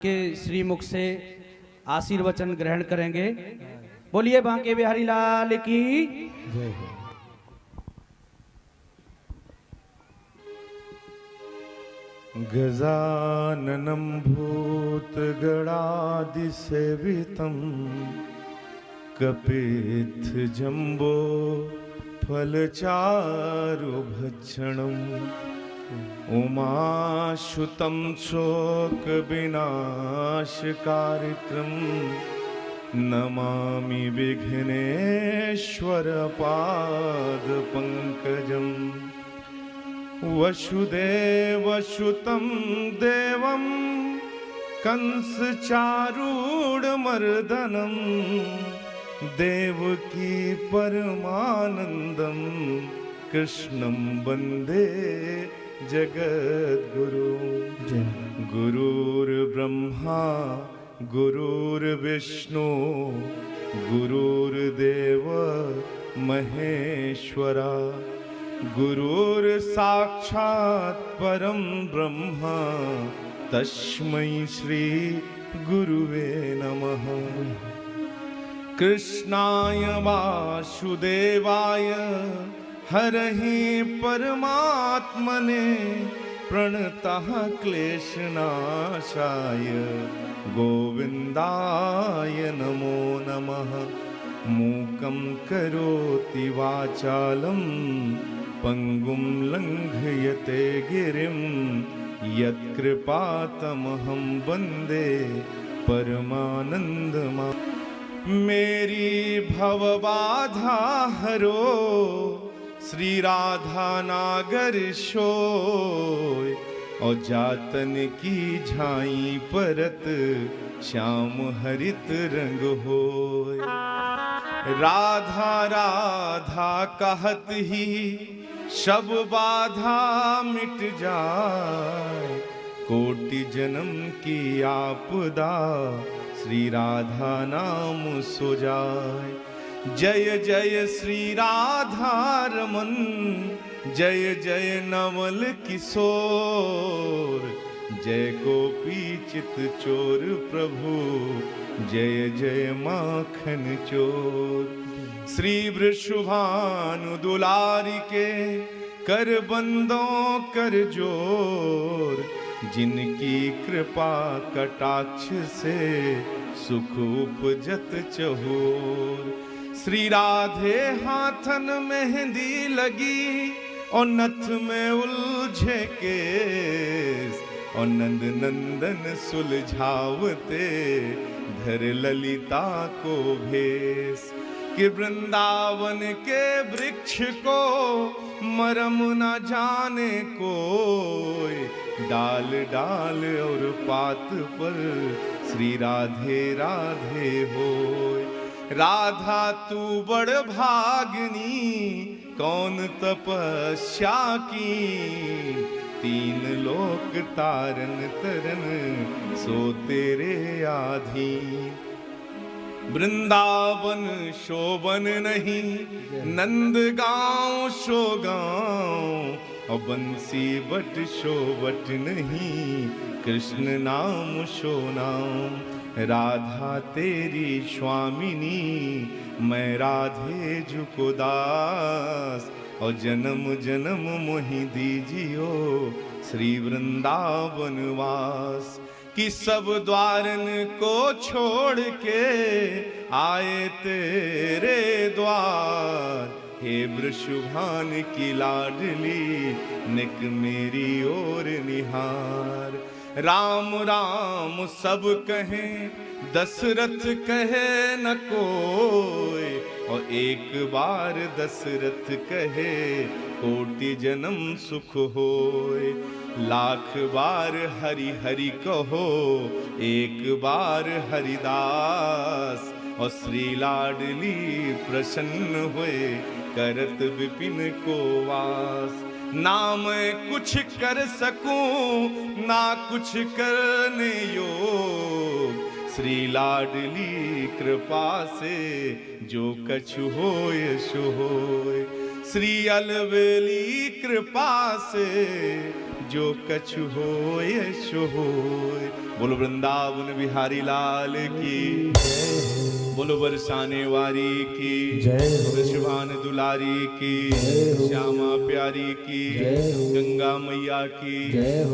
के श्रीमुख से आशीर्वचन ग्रहण करेंगे। बोलिए बांके बिहारी लाल की जय हो। गजाननं भूतगणादिसेवितं कपित्थजम्बो फलचारुभक्षणम् उमाशुतं शोकविनाशकारित्रं नमामि विघ्नेश्वरपादपङ्कजम् वसुदेवसुतं देवं कंसचारूढमर्दनं देवकी परमानन्दं कृष्णं वन्दे जगद्गुरु। गुरुर्ब्रह्मा गुरुर्विष्णु गुरुर्देव महेश्वरा गुरुर्साक्षात् परं ब्रह्म तस्मै श्री गुरुवे नमः। कृष्णाय वासुदेवाय हरहि परमात्मने प्रणतः क्लेशनाशाय गोविन्दाय नमो नमः। मूकं करोति वाचालं पंगुं लंघयते गिरिं यत्कृपातमहं वन्दे परमानन्दमाधवं। मेरी भवबाधा हरो श्री राधा नागर सोय और जातन की झाई परत श्याम हरित रंग होय। राधा राधा कहत ही सब बाधा मिट जाए कोटि जन्म की आपदा श्री राधा नाम सो जाए। जय जय श्री राधा रमन जय जय नवल किशोर जय गोपी चित चोर प्रभु जय जय माखन चोर। श्री वृषभानु दुलारी के कर बंदों कर जोर जिनकी कृपा कटाक्ष से सुख उपजत चहोर। श्री राधे हाथन मेहंदी लगी और नथ में उलझे केस और नंद नंदन सुलझावते धर ललिता को भेस। कि वृंदावन के वृक्ष को मरम न जाने कोई डाल डाल और पात पर श्री राधे राधे होय। राधा तू बड़ भागनी कौन तपस्या की तीन लोक तारन तरन सो तेरे आधीन। वृंदावन शोभन नहीं नंद गाँव शो गाँव और बंसी बट शोभट नहीं कृष्ण नाम शो नाम। राधा तेरी स्वामिनी मैं राधे जुको दास और जन्म जन्म मोहि दीजियो श्री वृंदावन वास। कि सब द्वारन को छोड़ के आए तेरे द्वार हे वृषभान की लाडली निक मेरी ओर निहार। राम राम सब कहें दशरथ कहे न कोई और एक बार दशरथ कहे कोटि जन्म सुख होय। लाख बार हरि हरि कहो एक बार हरिदास और श्री लाडली प्रसन्न हुए करत विपिन को वास। ना मैं कुछ कर सकूं ना कुछ करने योग श्री लाडली कृपा से जो कछु होय सो होय। श्री अलवेली कृपा से जो कछु होय सो होय। बोलो वृंदावन बिहारी लाल की, बोलो बरसाने वारी की, वृषभान दुलारी की, श्यामा प्यारी की, गंगा मैया की,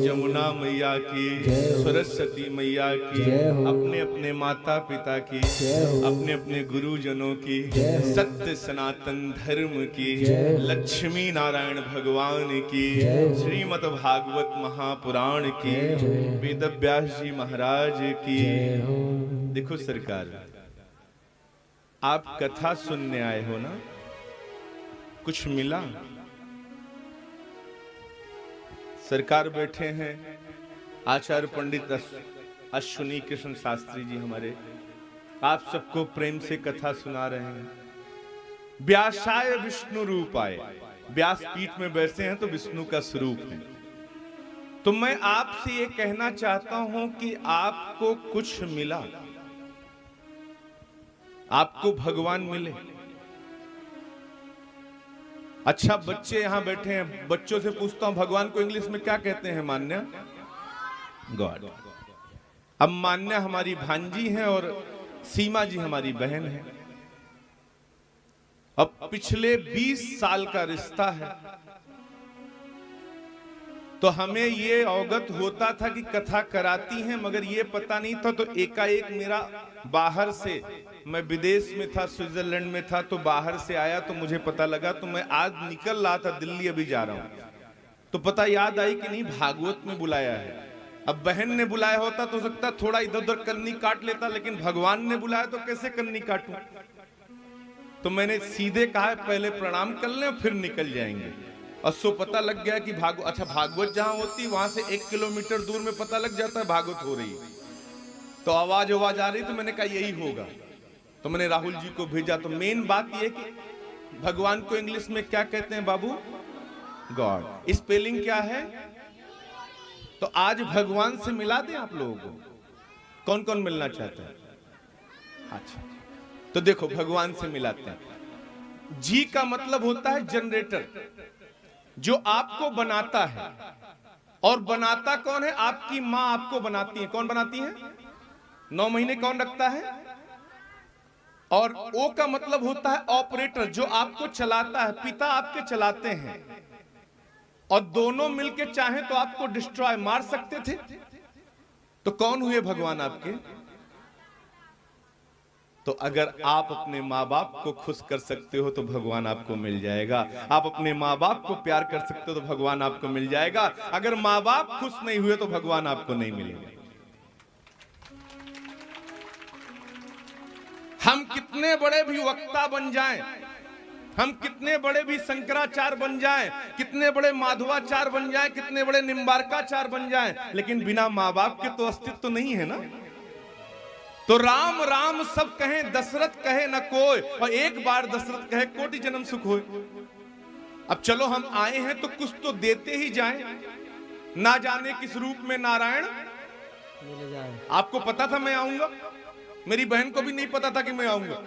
जमुना मैया की, सरस्वती मैया की, अपने अपने माता पिता की, अपने अपने गुरुजनों की, सत्य सनातन धर्म की, लक्ष्मी नारायण भगवान की, श्रीमद् भागवत महापुराण की, वेद व्यास जी महाराज की। देखो सरकार, आप कथा सुनने आए हो ना, कुछ मिला? सरकार बैठे हैं आचार्य पंडित अश्विनी कृष्ण शास्त्री जी हमारे, आप सबको प्रेम से कथा सुना रहे हैं। व्यासाय विष्णु रूप आए, व्यास पीठ में बैठे हैं तो विष्णु का स्वरूप है। तो मैं आपसे ये कहना चाहता हूं कि आपको कुछ मिला, आपको भगवान मिले। अच्छा, बच्चे यहां बैठे हैं, बच्चों से पूछता हूं भगवान को इंग्लिश में क्या कहते हैं? मान्य, गॉड। अब मान्य हमारी भांजी हैं और सीमा जी हमारी बहन है। अब पिछले 20 साल का रिश्ता है, तो हमें ये अवगत होता था कि कथा कराती हैं, मगर ये पता नहीं था। तो एकाएक मेरा बाहर से, मैं विदेश में था, स्विट्जरलैंड में था, तो बाहर से आया तो मुझे पता लगा। तो मैं आज निकल रहा था दिल्ली, अभी जा रहा हूं, तो पता याद आई कि नहीं, भागवत में बुलाया है। अब बहन ने बुलाया होता तो सकता थोड़ा इधर उधर कन्नी काट लेता, लेकिन भगवान ने बुलाया तो कैसे कन्नी काटूं? तो मैंने सीधे कहा पहले प्रणाम कर लें फिर निकल जाएंगे। और सो पता लग गया कि अच्छा भागवत जहां होती वहां से 1 किलोमीटर दूर में पता लग जाता है भागवत हो रही है। तो आवाज आ रही, तो मैंने कहा यही होगा, तो मैंने राहुल जी को भेजा। तो मेन बात यह कि भगवान को इंग्लिश में क्या कहते हैं बाबू? गॉड। स्पेलिंग क्या है? तो आज भगवान से मिला दें आप लोगों को। कौन कौन मिलना चाहते हैं? अच्छा, तो देखो भगवान से मिलाते हैं। जी का मतलब होता है जनरेटर, जो आपको बनाता है। और बनाता कौन है? आपकी मां आपको बनाती है। कौन बनाती है? 9 महीने कौन रखता है? और ओ का मतलब होता है ऑपरेटर, जो आपको चलाता है। पिता आपके चलाते हैं, और दोनों मिलके चाहे तो आपको डिस्ट्रॉय, मार सकते थे। तो कौन हुए भगवान आपके? तो अगर आप अपने माँ बाप को खुश कर सकते हो तो भगवान आपको मिल जाएगा। आप अपने माँ बाप को प्यार कर सकते हो तो भगवान आपको मिल जाएगा। अगर माँ बाप खुश नहीं हुए तो भगवान आपको नहीं मिलेगा। हम कितने बड़े भी वक्ता बन जाएं, हम कितने बड़े भी शंकराचार्य बन जाएं, कितने बड़े माधवाचार्य बन जाएं, कितने बड़े निम्बारकाचार्य बन जाएं, लेकिन बिना माँ बाप के तो अस्तित्व तो नहीं है ना। तो राम राम सब कहें, दशरथ कहे न कोई, और एक बार दशरथ कहे कोटि जन्म सुख होए। अब चलो हम आए हैं तो कुछ तो देते ही जाएं। ना जाने किस रूप में नारायण मिल जाए। आपको पता था मैं आऊंगा? मेरी बहन को भी नहीं पता था कि मैं आऊंगा।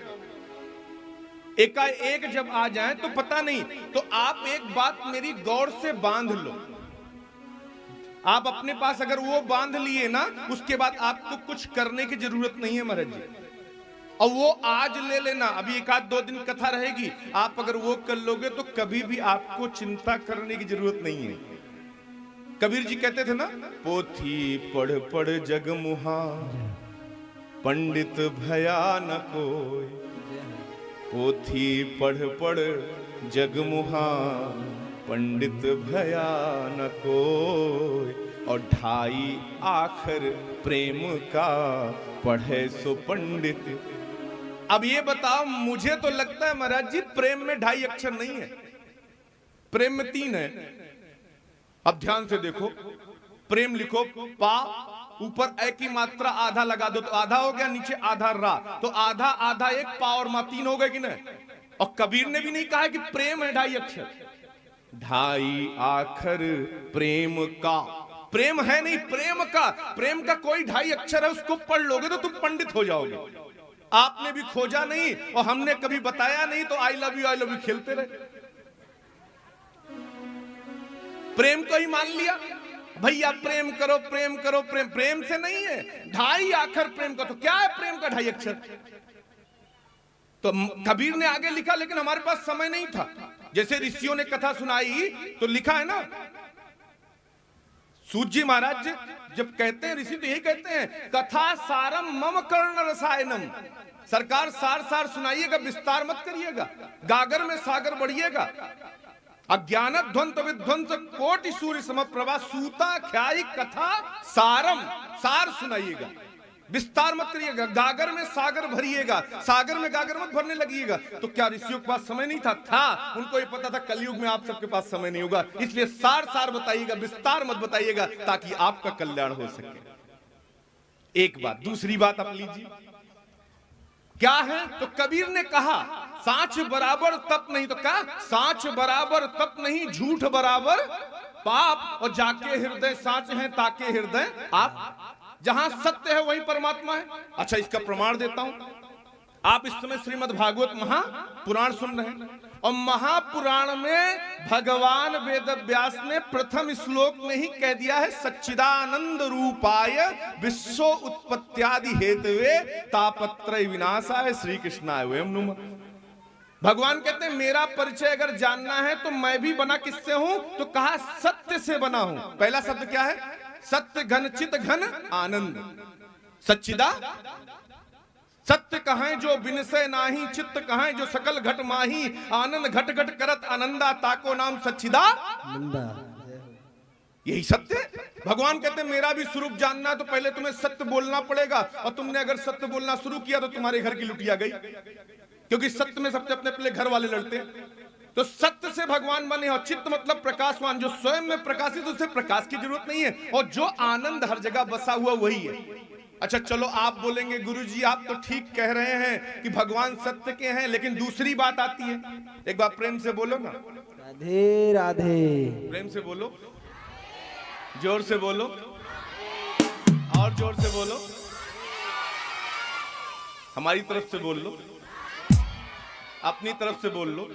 एकाएक जब आ जाए तो पता नहीं। तो आप एक बात मेरी गौर से बांध लो। आप अपने पास अगर वो बांध लिए ना, उसके बाद आपको कुछ करने की जरूरत नहीं है महाराज जी। और वो आज ले लेना, अभी 1-2 दिन कथा रहेगी, आप अगर वो कर लोगे तो कभी भी आपको चिंता करने की जरूरत नहीं है। कबीर जी कहते थे ना, पोथी पढ़ पढ़ जग मुहा, पंडित भया न कोई। पोथी पढ़ पढ़ जग मुहा, पंडित भया न कोई। और 2.5 आखर प्रेम का, पढ़े सो पंडित। अब ये बताओ, मुझे तो लगता है महाराज जी प्रेम में 2.5 अक्षर नहीं है, प्रेम में 3 है। अब ध्यान से देखो, प्रेम लिखो पा, ऊपर ए की मात्रा आधा लगा दो तो आधा हो गया, नीचे आधा रा, तो आधा आधा 1 पा और मा 3 हो गए कि नहीं। और कबीर ने भी नहीं कहा कि प्रेम है 2.5 अक्षर। 2.5 आखर प्रेम का, प्रेम है नहीं, प्रेम का। प्रेम का कोई 2.5 अक्षर है, उसको पढ़ लोगे तो तुम पंडित हो जाओगे। आपने भी खोजा नहीं और हमने कभी बताया नहीं, तो आई लव यू खेलते रहे। प्रेम को ही मान लिया। भैया प्रेम करो प्रेम करो, प्रेम प्रेम से नहीं है, 2.5 अक्षर प्रेम का। तो क्या है प्रेम का 2.5 अक्षर? तो कबीर ने आगे लिखा, लेकिन हमारे पास समय नहीं था। जैसे ऋषियों ने कथा सुनाई तो लिखा है ना, सूत जी महाराज जब कहते हैं, ऋषि तो यही कहते हैं, कथा सारम मम कर्ण रसायनम। सरकार सार सार सुनाइएगा, विस्तार मत करिएगा, गागर में सागर बढ़िएगा। अज्ञान ध्वंत विध्वंस कोटि सूर्य समप्रभा, सूता ख्याई कथा सारम, सार सुनाइएगा, विस्तार मत करिएगा। गागर में सागर भरिएगा, सागर में गागर मत भरने लगिएगा। तो क्या ऋषियों के पास समय नहीं था? उनको ये पता था कलयुग में आप सबके पास समय नहीं होगा, इसलिए सार सार बताइएगा, विस्तार मत बताइएगा, ताकि आपका कल्याण हो सके। एक बात। दूसरी बात आप लीजिए, क्या है? तो कबीर ने कहा सांच बराबर तप नहीं। तो क्या? सांच बराबर तप नहीं, झूठ बराबर पाप, और जाके हृदय सांच है ताके हृदय आप। जहां सत्य है वही परमात्मा है। अच्छा, इसका प्रमाण देता हूं। आप इस समय श्रीमद् भागवत महापुराण सुन रहे हैं, और महापुराण में भगवान वेद व्यास ने प्रथम श्लोक में ही कह दिया है, सच्चिदानंद रूपाय विश्व उत्पत्त्यादि हेतवे तापत्रय विनाशाय श्री कृष्णाय वयम नुमः। भगवान कहते हैं मेरा परिचय अगर जानना है तो मैं भी बना किससे हूं? तो कहा सत्य से बना हूं। पहला शब्द क्या है? सत्य घन चित घन आनंद। सच्चिदा सत्य कहां जो बिनसे नाही, चित्त कहां जो सकल घट माही, आनंद घट घट करत आनंदा, ताको नाम सच्चिदा। यही सत्य। भगवान कहते हैं मेरा भी स्वरूप जानना है तो पहले तुम्हें सत्य बोलना पड़ेगा, और तुमने अगर सत्य बोलना शुरू किया तो तुम्हारे घर की लुटिया गई, क्योंकि सत्य में सबसे अपने अपने घर वाले लड़ते हैं। तो सत्य से भगवान बने, और चित्त मतलब प्रकाशवान, जो स्वयं में प्रकाशित, उसे प्रकाश की जरूरत नहीं है, और जो आनंद हर जगह बसा हुआ वही है। अच्छा चलो, आप बोलेंगे गुरुजी आप तो ठीक कह रहे हैं कि भगवान सत्य के हैं, लेकिन दूसरी बात आती है। एक बार प्रेम से बोलो ना, राधे राधे। प्रेम से बोलो, जोर से बोलो, और जोर से बोलो, हमारी तरफ से बोल लो, अपनी तरफ से बोल लो,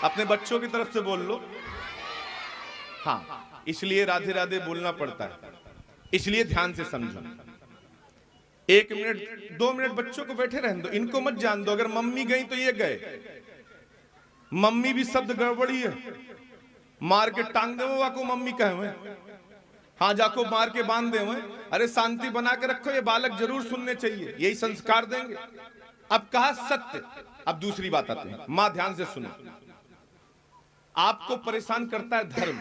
अपने बच्चों की तरफ से बोल लो। हाँ, इसलिए राधे राधे बोलना पड़ता है, इसलिए ध्यान से समझो। 1 मिनट 2 मिनट बच्चों को बैठे रहने दो, इनको मत जान दो। अगर मम्मी गई तो ये गए, मम्मी भी शब्द गड़बड़ी है, मार के टांग दे को मम्मी कहे हुए, हाँ जाको मार के बांध दे हुए। अरे शांति बना के रखो, ये बालक जरूर सुनने चाहिए, यही संस्कार देंगे। अब कहा सत्य। अब दूसरी बात आती है, मां ध्यान से सुनो। आपको परेशान करता है धर्म,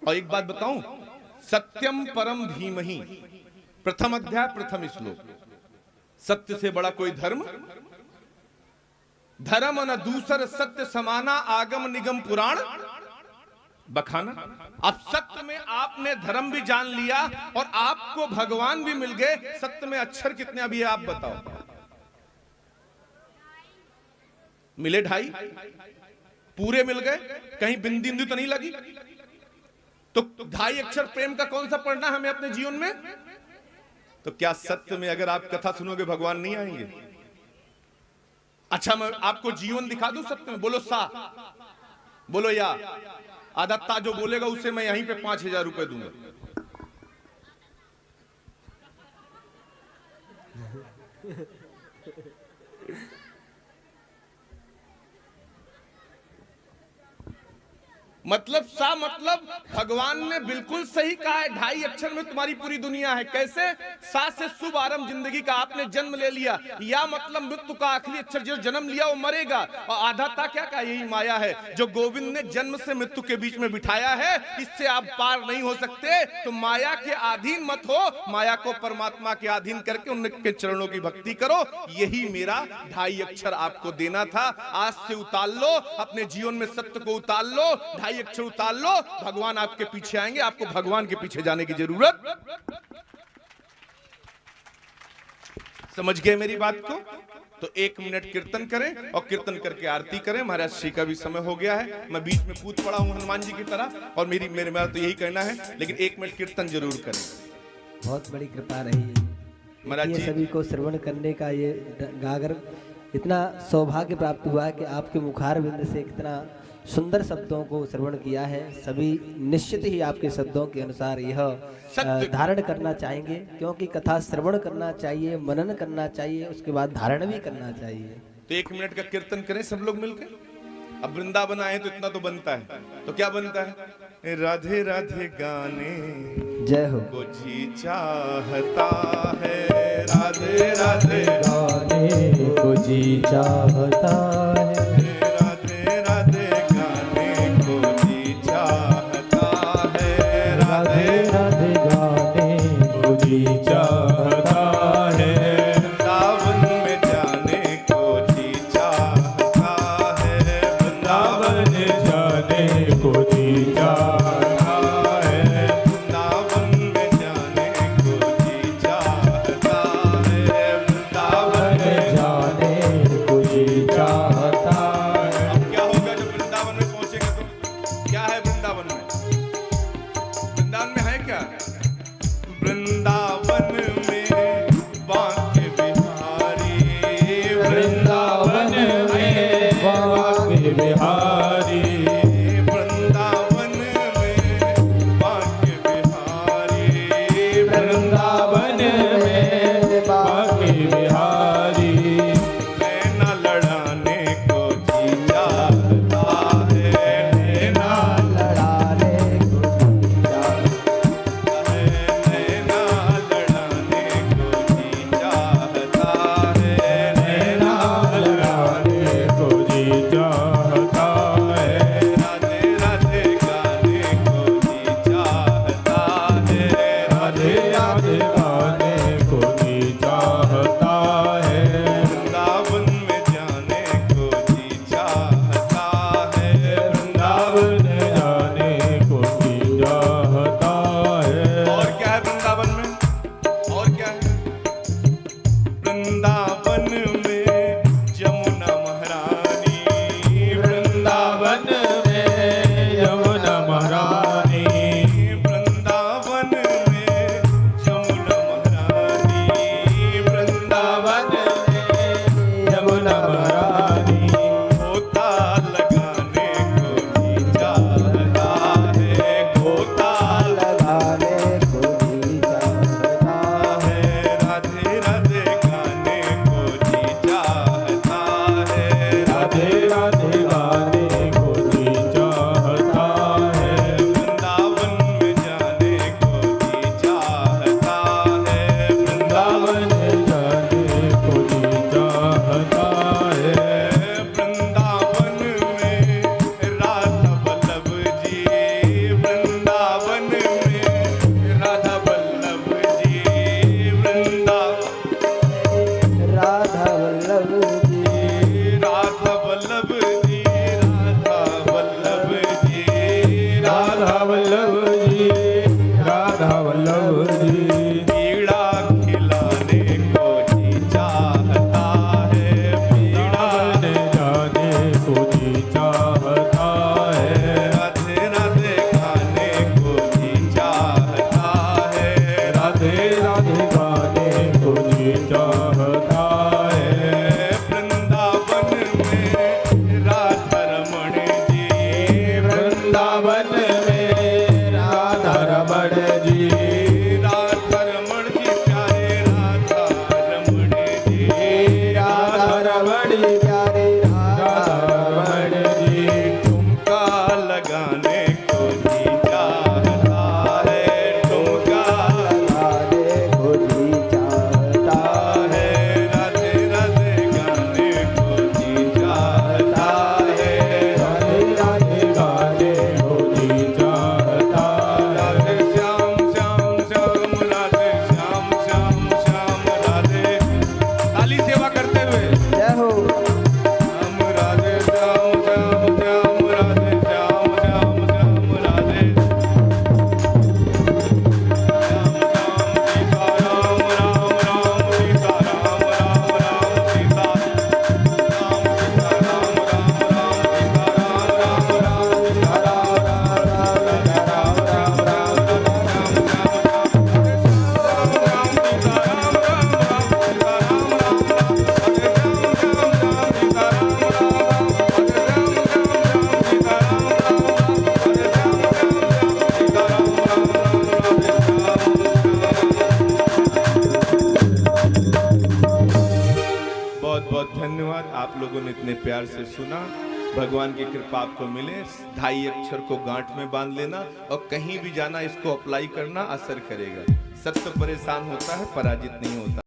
और एक बात बताऊं, सत्यम परम धीमहि, प्रथम अध्याय प्रथम श्लोक। सत्य से बड़ा कोई धर्म, धर्म न दूसर सत्य समाना, आगम निगम पुराण बखाना। अब सत्य में आपने धर्म भी जान लिया और आपको भगवान भी मिल गए। सत्य में अक्षर कितने अभी आप बताओ? मिले 2.5, पूरे मिल गए, कहीं बिंदी बिंदु तो नहीं लगी। तो 2.5 अक्षर प्रेम का कौन सा पढ़ना हमें अपने जीवन में? तो क्या सत्य में अगर आप कथा सुनोगे भगवान नहीं आएंगे? अच्छा मैं आपको जीवन दिखा दूं सत्य में। बोलो सा, बोलो या। आदत्ता जो बोलेगा उसे मैं यहीं पे 5,000 रुपए दूंगा। मतलब सा, मतलब भगवान ने बिल्कुल सही कहा है, 2.5 अक्षर में तुम्हारी पूरी दुनिया है। कैसे? सा से शुभ आरंभ जिंदगी का, आपने जन्म ले लिया। या मतलब मृत्यु का आखिरी अक्षर, जो जन्म लिया वो मरेगा। और आधाता क्या कहा? यही माया है, जो गोविंद ने जन्म से मृत्यु के बीच में बिठाया है। इससे आप पार नहीं हो सकते। तो माया के अधीन मत हो, माया को परमात्मा के अधीन करके उनके चरणों की भक्ति करो। यही मेरा 2.5 अक्षर आपको देना था। आज से उतार लो, अपने जीवन में सत्य को उतार लो, 2.5 अक्षर उतार लो, भगवान आपके पीछे आएंगे। आपको भगवान के पीछे जाने की जरूरत। समझ गए मेरी बात को? तो 1 मिनट कीर्तन करें, और कीर्तन करके आरती करें। महाराज श्री का भी समय हो गया है, मैं बीच में कूद पड़ा हूं हनुमान जी की तरह, और मेरा तो यही कहना है, लेकिन 1 मिनट कीर्तन जरूर करें। बहुत बड़ी कृपा रही महाराज जी, सभी को श्रवण करने का ये गागर इतना सौभाग्य प्राप्त हुआ है कि आपके मुखार बिंद से इतना सुंदर शब्दों को श्रवण किया है। सभी निश्चित ही आपके शब्दों के अनुसार यह सत्य धारण करना चाहेंगे, क्योंकि कथा श्रवण करना चाहिए, मनन करना चाहिए, उसके बाद धारण भी करना चाहिए। तो 1 मिनट का कीर्तन करें सब लोग मिलकर। अब वृंदावन आए तो इतना तो बनता है, तो क्या बनता है? राधे राधे गाने जय हो। को जी चाहता है, राधे राधे गाने को जी चाहता है, राधे राधे गाने को जी चाहता है, राधे राधे गाने को जी चाहता है, वृंदावन में जाने को जी चाहता है, वृंदावन जाने को जी चाहता है, वृंदावन में जाने को जी चाहता है, वृंदावन जाने को जी चाहता है। अब क्या होगा जब वृंदावन में पहुंचेंगे तो? क्या है वृंदावन में? वृंदावन में है क्या? वृंदावन में बांके बिहारी, वृंदावन में बांके बिहारी, वृंदावन में बांके बिहारी, वृंदावन में बांके बिहारी, नैना लड़ाने को जी चाहता है, नैना लड़ाने को जी चाहता नैना लड़ाने को जी चाहता है, नैना लड़ाने को जी चाहता है, राधे राधे गाने को जी चाहता है, राधे राधे गाने को जी चाहता है, वृंदावन में जाने को जी चाहता है, वृंदावन जाने को जी चाहता है। और क्या है वृंदावन में? और क्या है? वृंदावन में जमुना महारानी, वृंदावन में यमुना महारानी, वृंदावन में जमुना महारानी, वृंदावन में यमुना महारानी, गोता लगाने को जी चाहता है, गोता लगाने को जी चाहता है, है, राधे राधे गाने को जी चाहता है, राधे राधे गाने को जी चाहता है, वृंदावन में जाने को जी चाहता है, वृंदावन जाने को जी चाहता है, वृंदावन में राधा वल्लभ जी, वृंदावन में राधा वल्लभ जी, राधा वल्लभ जी, राधा वल्लभ जी, राधा वल्लभ जी, राधा वल्लभ जी, राधा वल्लभ जी, पीड़ा खिलाने को जी चाहता है, पीड़ा जाने को जी चाहता है, राधे राधे खाने को जी चाहता है, राधे राधे गाने को जी चाहता है, वृंदावन में राधा रमण जी, वृंदावन में राधा रमण जी, बहुत बहुत धन्यवाद, आप लोगों ने इतने प्यार से सुना। भगवान की कृपा आपको मिले। 2.5 अक्षर को गांठ में बांध लेना और कहीं भी जाना इसको अप्लाई करना, असर करेगा। सत्य परेशान होता है, पराजित नहीं होता।